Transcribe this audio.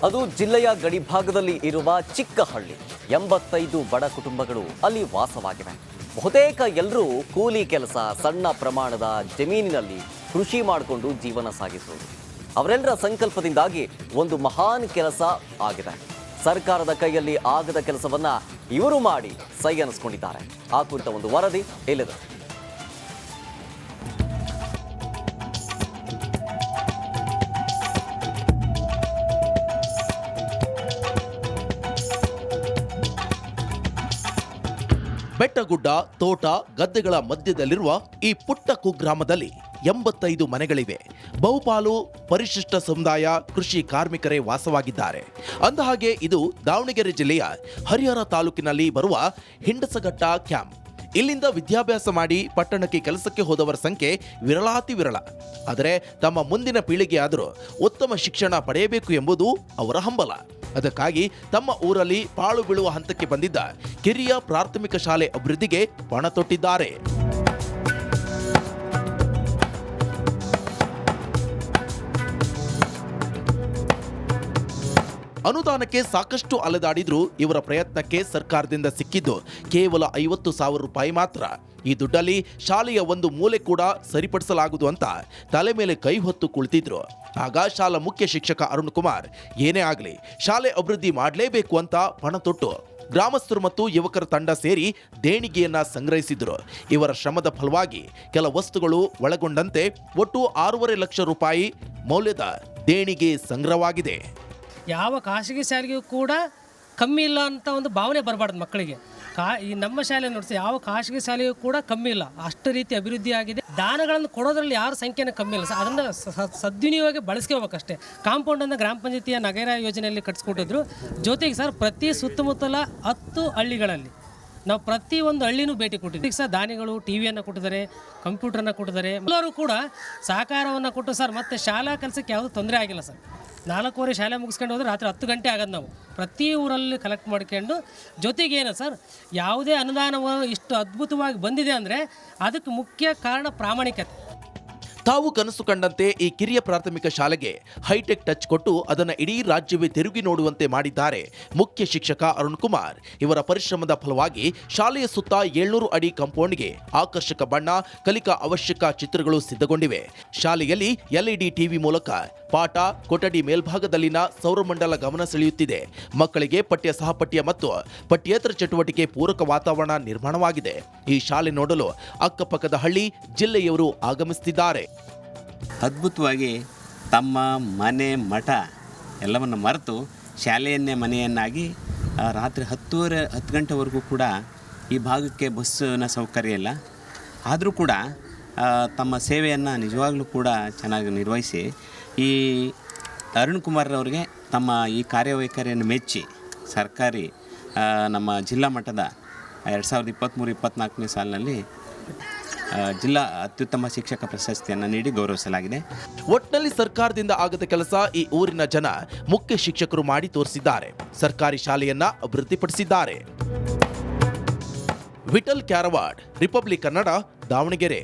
ಅದು ಜಿಲ್ಲೆಯ ಗಡಿಭಾಗದಲ್ಲಿ ಇರುವ ಚಿಕ್ಕ ಹಳ್ಳಿ. 85 ಬಡ ಕುಟುಂಬಗಳು ಅಲ್ಲಿ ವಾಸವಾಗಿವೆ. ಬಹುತೇಕ ಎಲ್ಲರೂ ಕೂಲಿ ಕೆಲಸ, ಸಣ್ಣ ಪ್ರಮಾಣದ ಜಮೀನಿನಲ್ಲಿ ಕೃಷಿ ಮಾಡಿಕೊಂಡು ಜೀವನ ಸಾಗಿಸುವುದು. ಅವರೆಲ್ಲರ ಸಂಕಲ್ಪದಿಂದಾಗಿ ಒಂದು ಮಹಾನ್ ಕೆಲಸ ಆಗಿದೆ. ಸರ್ಕಾರದ ಕೈಯಲ್ಲಿ ಆಗದ ಕೆಲಸವನ್ನ ಇವರು ಮಾಡಿ ಸೈ ಅನ್ನಿಸ್ಕೊಂಡಿದ್ದಾರೆ. ಆ ಕುರಿತ ಒಂದು ವರದಿ ಇಲ್ಲಿದೆ. ಬೆಟ್ಟಗುಡ್ಡ, ತೋಟ, ಗದ್ದೆಗಳ ಮಧ್ಯದಲ್ಲಿರುವ ಈ ಪುಟ್ಟ ಕುಗ್ರಾಮದಲ್ಲಿ 85 ಮನೆಗಳಿವೆ. ಬಹುಪಾಲು ಪರಿಶಿಷ್ಟ ಸಮುದಾಯ ಕೃಷಿ ಕಾರ್ಮಿಕರೇ ವಾಸವಾಗಿದ್ದಾರೆ. ಅಂದಹಾಗೆ ಇದು ದಾವಣಗೆರೆ ಜಿಲ್ಲೆಯ ಹರಿಹರ ತಾಲೂಕಿನಲ್ಲಿ ಬರುವ ಹಿಂಡಸಘಟ್ಟ ಕ್ಯಾಂಪ್. ಇಲ್ಲಿಂದ ವಿದ್ಯಾಭ್ಯಾಸ ಮಾಡಿ ಪಟ್ಟಣಕ್ಕೆ ಕೆಲಸಕ್ಕೆ ಹೋದವರ ಸಂಖ್ಯೆ ವಿರಳಾತಿ ವಿರಳ. ಆದರೆ ತಮ್ಮ ಮುಂದಿನ ಪೀಳಿಗೆಯಾದರೂ ಉತ್ತಮ ಶಿಕ್ಷಣ ಪಡೆಯಬೇಕು ಎಂಬುದು ಅವರ ಹಂಬಲ. ಅದಕ್ಕಾಗಿ ತಮ್ಮ ಊರಲ್ಲಿ ಪಾಳು ಬೀಳುವ ಹಂತಕ್ಕೆ ಬಂದಿದ್ದ ಕಿರಿಯ ಪ್ರಾಥಮಿಕ ಶಾಲೆ ಅಭಿವೃದ್ಧಿಗೆ ಪಣ ತೊಟ್ಟಿದ್ದಾರೆ. ಅನುದಾನಕ್ಕೆ ಸಾಕಷ್ಟು ಅಲೆದಾಡಿದ್ರೂ ಇವರ ಪ್ರಯತ್ನಕ್ಕೆ ಸರ್ಕಾರದಿಂದ ಸಿಕ್ಕಿದ್ದು ಕೇವಲ 50,000 ರೂಪಾಯಿ ಮಾತ್ರ. ಈ ದುಡ್ಡಲ್ಲಿ ಶಾಲೆಯ ಒಂದು ಮೂಲೆ ಕೂಡ ಸರಿಪಡಿಸಲಾಗುವುದು ಅಂತ ತಲೆ ಮೇಲೆ ಕೈ ಹೊತ್ತು ಕುಳಿತಿದ್ರು. ಆಗ ಶಾಲಾ ಮುಖ್ಯ ಶಿಕ್ಷಕ ಅರುಣ್ ಕುಮಾರ್ ಏನೇ ಆಗಲಿ ಶಾಲೆ ಅಭಿವೃದ್ಧಿ ಮಾಡಲೇಬೇಕು ಅಂತ ಪಣ ತೊಟ್ಟು ಗ್ರಾಮಸ್ಥರು ಮತ್ತು ಯುವಕರ ತಂಡ ಸೇರಿ ದೇಣಿಗೆಯನ್ನ ಸಂಗ್ರಹಿಸಿದ್ರು. ಇವರ ಶ್ರಮದ ಫಲವಾಗಿ ಕೆಲ ವಸ್ತುಗಳು ಒಳಗೊಂಡಂತೆ ಒಟ್ಟು 6.5 ಲಕ್ಷ ರೂಪಾಯಿ ಮೌಲ್ಯದ ದೇಣಿಗೆ ಸಂಗ್ರಹವಾಗಿದೆ. ಯಾವ ಖಾಸಗಿ ಶಾಲೆಗೂ ಕೂಡ ಕಮ್ಮಿ ಇಲ್ಲ ಅಂತ ಒಂದು ಭಾವನೆ ಬರಬಾರ್ದು ಮಕ್ಕಳಿಗೆ. ಈ ನಮ್ಮ ಶಾಲೆ ನೋಡಿಸಿ ಯಾವ ಖಾಸಗಿ ಶಾಲೆಯೂ ಕೂಡ ಕಮ್ಮಿ ಇಲ್ಲ, ಅಷ್ಟು ರೀತಿ ಅಭಿವೃದ್ಧಿ ಆಗಿದೆ. ದಾನಗಳನ್ನು ಕೊಡೋದ್ರಲ್ಲಿ ಯಾರ ಸಂಖ್ಯೆನ ಕಮ್ಮಿ ಇಲ್ಲ. ಅದನ್ನು ಸದ್ವಿನಿಯೋಗ ಬಳಸ್ಕೋಬೇಕಷ್ಟೇ. ಕಾಂಪೌಂಡನ್ನು ಗ್ರಾಮ ಪಂಚಾಯತಿಯ ನಗರ ಯೋಜನೆಯಲ್ಲಿ ಕಟ್ಸ್ಕೊಟ್ಟಿದ್ರು. ಜೊತೆಗೆ ಸರ್ ಪ್ರತಿ ಸುತ್ತಮುತ್ತಲ 10 ಹಳ್ಳಿಗಳಲ್ಲಿ ನಾವು ಪ್ರತಿ ಒಂದು ಹಳ್ಳಿನೂ ಭೇಟಿ ಕೊಟ್ಟಿದ್ದೀವಿ. ಸರ್ ದಾನಿಗಳು ಟಿವಿಯನ್ನು ಕೊಟ್ಟಿದ್ದಾರೆ, ಕಂಪ್ಯೂಟರ್ನ ಕೊಟ್ಟಿದ್ದಾರೆ. ಎಲ್ಲರೂ ಕೂಡ ಸಹಕಾರವನ್ನು ಕೊಟ್ಟು ಸರ್ ಮತ್ತೆ ಶಾಲಾ ಕೆಲಸಕ್ಕೆ ಯಾವುದೂ ತೊಂದರೆ ಆಗಿಲ್ಲ ಸರ್. 4:15 ಶಾಲೆ ಮುಗಿಸ್ಕೊಂಡು ಹೋದ್ರೆ ರಾತ್ರಿ 10 ಗಂಟೆ ಆಗೋದು. ನಾವು ಪ್ರತಿ ಊರಲ್ಲಿ ಕಲೆಕ್ಟ್ ಮಾಡ್ಕೊಂಡು ಜೊತೆಗೇನು ಸರ್ ಯಾವುದೇ ಅನುದಾನವು ಇಷ್ಟು ಅದ್ಭುತವಾಗಿ ಬಂದಿದೆ ಅಂದರೆ ಅದಕ್ಕೆ ಮುಖ್ಯ ಕಾರಣ ಪ್ರಾಮಾಣಿಕತೆ. ತಾವು ಕನಸು ಕಂಡಂತೆ ಈ ಕಿರಿಯ ಪ್ರಾಥಮಿಕ ಶಾಲೆಗೆ ಹೈಟೆಕ್ ಟಚ್ ಕೊಟ್ಟು ಅದನ್ನು ಇಡೀ ರಾಜ್ಯವೇ ತಿರುಗಿ ನೋಡುವಂತೆ ಮಾಡಿದ್ದಾರೆ ಮುಖ್ಯ ಶಿಕ್ಷಕ ಅರುಣ್ ಕುಮಾರ್. ಇವರ ಪರಿಶ್ರಮದ ಫಲವಾಗಿ ಶಾಲೆಯ ಸುತ್ತ 700 ಅಡಿ ಕಾಂಪೌಂಡ್ಗೆ ಆಕರ್ಷಕ ಬಣ್ಣ, ಕಲಿಕಾ ಅವಶ್ಯಕ ಚಿತ್ರಗಳು ಸಿದ್ಧಗೊಂಡಿವೆ. ಶಾಲೆಯಲ್ಲಿ LED ಟಿವಿ ಮೂಲಕ ಪಾಠ, ಕೊಠಡಿ ಮೇಲ್ಭಾಗದಲ್ಲಿನ ಸೌರಮಂಡಲ ಗಮನ ಸೆಳೆಯುತ್ತಿದೆ. ಮಕ್ಕಳಿಗೆ ಪಠ್ಯ, ಸಹಪಠ್ಯ ಮತ್ತು ಪಠ್ಯೇತರ ಚಟುವಟಿಕೆ ಪೂರಕ ವಾತಾವರಣ ನಿರ್ಮಾಣವಾಗಿದೆ. ಈ ಶಾಲೆ ನೋಡಲು ಅಕ್ಕಪಕ್ಕದ ಹಳ್ಳಿ, ಜಿಲ್ಲೆಯವರು ಆಗಮಿಸುತ್ತಿದ್ದಾರೆ. ಅದ್ಭುತವಾಗಿ ತಮ್ಮ ಮನೆ ಮಠ ಎಲ್ಲವನ್ನು ಮರೆತು ಶಾಲೆಯನ್ನೇ ಮನೆಯನ್ನಾಗಿ ರಾತ್ರಿ 10 ಗಂಟೆವರೆಗೂ ಕೂಡ ಈ ಭಾಗಕ್ಕೆ ಬಸ್ಸಿನ ಸೌಕರ್ಯ ಇಲ್ಲ. ಆದರೂ ಕೂಡ ತಮ್ಮ ಸೇವೆಯನ್ನು ನಿಜವಾಗ್ಲೂ ಕೂಡ ಚೆನ್ನಾಗಿ ನಿರ್ವಹಿಸಿ ಈ ಅರುಣ್ ಕುಮಾರ್ ಅವರಿಗೆ ತಮ್ಮ ಈ ಕಾರ್ಯವೈಖರಿಯನ್ನು ಮೆಚ್ಚಿ ಸರ್ಕಾರಿ ನಮ್ಮ ಜಿಲ್ಲಾ ಮಟ್ಟದ 2023-24ನೇ ಸಾಲಿನಲ್ಲಿ ಜಿಲ್ಲಾ ಅತ್ಯುತ್ತಮ ಶಿಕ್ಷಕ ಪ್ರಶಸ್ತಿಯನ್ನು ನೀಡಿ ಗೌರವಿಸಲಾಗಿದೆ. ಒಟ್ಟಿನಲ್ಲಿ ಸರ್ಕಾರದಿಂದ ಆಗದ ಕೆಲಸ ಈ ಊರಿನ ಜನ ಮುಖ್ಯ ಶಿಕ್ಷಕರು ಮಾಡಿ ತೋರಿಸಿದ್ದಾರೆ. ಸರ್ಕಾರಿ ಶಾಲೆಯನ್ನ ಅಭಿವೃದ್ಧಿಪಡಿಸಿದ್ದಾರೆ. ವಿಠಲ್ ಕ್ಯಾರವಾಡ್, ರಿಪಬ್ಲಿಕ್ ಕನ್ನಡ, ದಾವಣಗೆರೆ.